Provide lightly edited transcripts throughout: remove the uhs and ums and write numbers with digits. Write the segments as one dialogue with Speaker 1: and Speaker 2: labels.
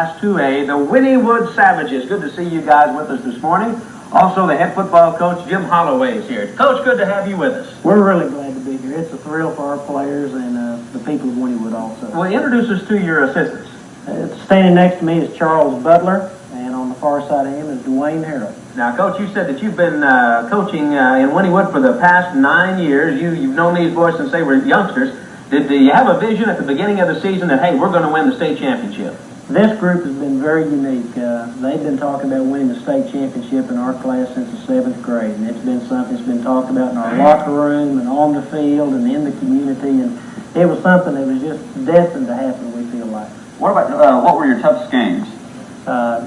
Speaker 1: Class 2A, the Wynnewood Savages. Good to see you guys with us this morning. Also, the head football coach, Jim Holloway, is here. Coach, good to have you with us.
Speaker 2: We're really glad to be here. It's a thrill for our players and the people of Wynnewood also.
Speaker 1: Well, introduce us to your assistants.
Speaker 2: Standing next to me is Charles Butler, and on the far side of him is Dwayne Harrell.
Speaker 1: Now, Coach, you said that you've been coaching in Wynnewood for the past 9 years. You've known these boys since they were youngsters. Did you have a vision at the beginning of the season that, hey, we're going to win the state championship?
Speaker 2: This group has been very unique. They've been talking about winning the state championship in our class since the 7th grade, and it's been something that's been talked about in our locker room and on the field and in the community, and it was something that was just destined to happen, we feel like.
Speaker 3: What about what were your toughest games?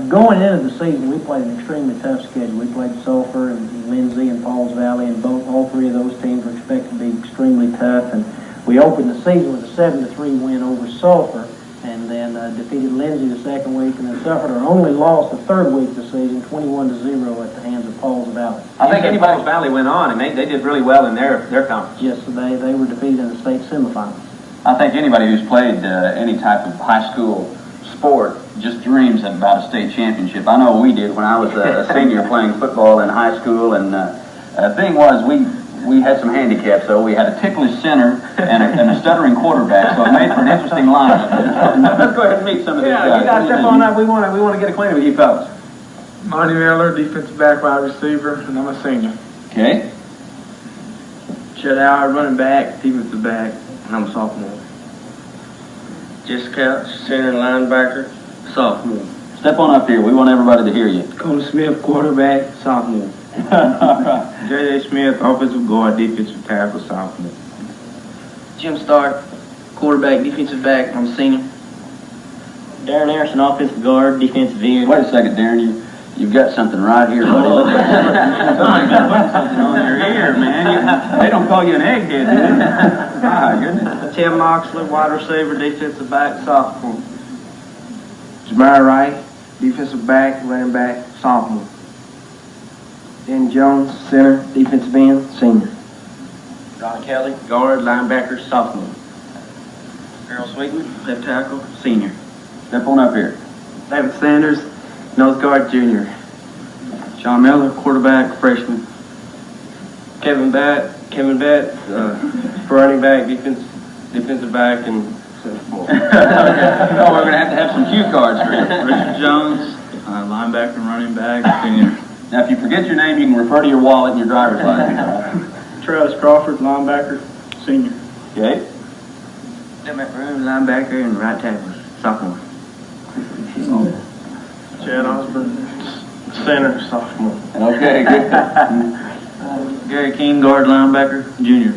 Speaker 2: Going into the season, we played an extremely tough schedule. We played Sulphur and Lindsay and Falls Valley, and all three of those teams were expected to be extremely tough, and we opened the season with a 7-3 win over Sulphur, and then defeated Lindsay the second week, and then suffered our only loss the third week of the season, 21-0 at the hands of Falls Valley.
Speaker 1: I think Falls Valley went on, and they did really well in their conference.
Speaker 2: Yes, so they were defeated in the state semifinals.
Speaker 3: I think anybody who's played any type of high school sport just dreams about a state championship. I know we did when I was a senior playing football in high school, and the thing was we had some handicaps, though. We had a ticklish center and a stuttering quarterback, so it made for an interesting lineup. Let's go ahead and meet some of these guys.
Speaker 1: You guys step on up. We want to get acquainted with you fellas.
Speaker 4: Monty Miller, defensive back, wide receiver, and I'm a senior.
Speaker 3: Okay.
Speaker 5: Chet Howard, running back, defensive back, and I'm a sophomore. Jess Couch, center linebacker, sophomore.
Speaker 3: Step on up here. We want everybody to hear you.
Speaker 5: Cole Smith, quarterback, sophomore. J.J. Smith, offensive guard, defensive tackle, sophomore. Jim Stark, quarterback, defensive back, I'm a senior.
Speaker 2: Darren Harrison, offensive guard, defensive end.
Speaker 3: Wait a second, Darren. You've got something right here, buddy. Somebody's got something on your ear, man. They don't call you an egghead, do they? My goodness.
Speaker 5: Tim Moxley, wide receiver, defensive back, sophomore. Jamar Wright, defensive back, running back, sophomore. Dan Jones, center, defensive end, senior. Ron Kelly, guard, linebacker, sophomore. Harold Sweetman, left tackle, senior.
Speaker 3: Step on up here.
Speaker 5: David Sanders, nose guard, junior. Sean Miller, quarterback, freshman. Kevin Batt, running back, defensive back, and sophomore.
Speaker 3: Oh, we're going to have some cue cards for you.
Speaker 5: Richard Jones, linebacker, running back, senior.
Speaker 3: Now, if you forget your name, you can refer to your wallet and your driver's license.
Speaker 5: Travis Crawford, linebacker, senior.
Speaker 3: Okay.
Speaker 5: Emmett Room, linebacker, and right tackle, sophomore. Chad Osborne, center, sophomore.
Speaker 3: Okay, good.
Speaker 5: Gary King, guard, linebacker, junior.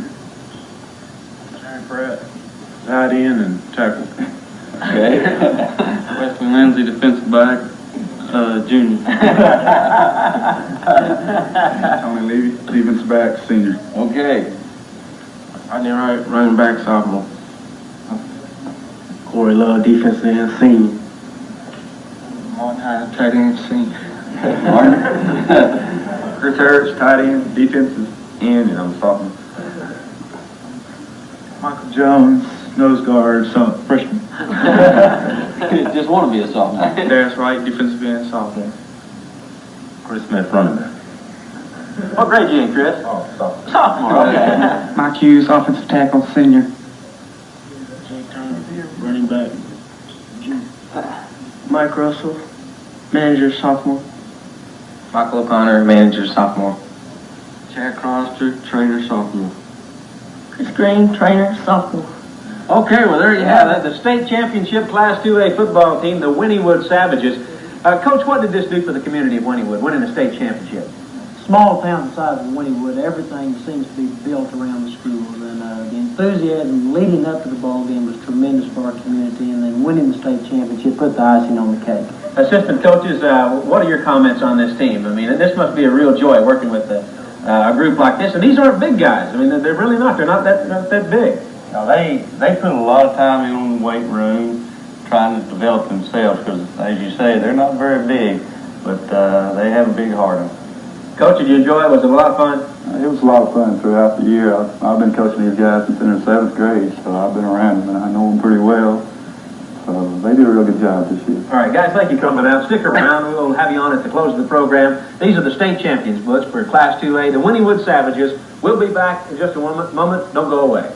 Speaker 4: Aaron Pratt, tight end and tackle.
Speaker 3: Okay.
Speaker 5: Wesley Lindsay, defensive back, junior.
Speaker 4: Tony Levy, defensive back, senior.
Speaker 3: Okay.
Speaker 5: Rodney Wright, running back, sophomore. Corey Love, defensive end, senior. Martin Hines, tight end, senior.
Speaker 3: Martin.
Speaker 5: Chris Harris, tight end, defensive end, and I'm a sophomore. Michael Jones, nose guard, freshman.
Speaker 3: Just want to be a sophomore.
Speaker 5: Darius Wright, defensive end, sophomore.
Speaker 4: Chris Smith, running back.
Speaker 1: What grade you in, Chris?
Speaker 4: Oh, sophomore.
Speaker 1: Sophomore, okay.
Speaker 5: Mike Hughes, offensive tackle, senior.
Speaker 2: Jake Turner, running back, junior.
Speaker 5: Mike Russell, manager, sophomore. Michael O'Connor, manager, sophomore. Jack Cronister, trainer, sophomore.
Speaker 2: Chris Green, trainer, sophomore.
Speaker 1: Okay, well, there you have it. The state championship Class 2A football team, the Wynnewood Savages. Coach, what did this do for the community of Wynnewood, winning the state championship?
Speaker 2: Small town the size of Wynnewood, everything seems to be built around the schools, and the enthusiasm leading up to the ball game was tremendous for our community, and then winning the state championship put the icing on the cake.
Speaker 1: Assistant coaches, what are your comments on this team? I mean, this must be a real joy working with a group like this, and these aren't big guys. I mean, they're really not. They're not that big.
Speaker 6: No, they put a lot of time in the weight room trying to develop themselves because, as you say, they're not very big, but they have a big heart on them.
Speaker 1: Coach, did you enjoy it? Was it a lot of fun?
Speaker 4: It was a lot of fun throughout the year. I've been coaching these guys since they're in 7th grade, so I've been around them and I know them pretty well.
Speaker 7: They did a real good job this year.
Speaker 1: All right, guys, thank you for coming out. Stick around. We'll have you on at the close of the program. These are the state champions, Butch, for Class 2A. The Wynnewood Savages. We'll be back in just a moment. Don't go away.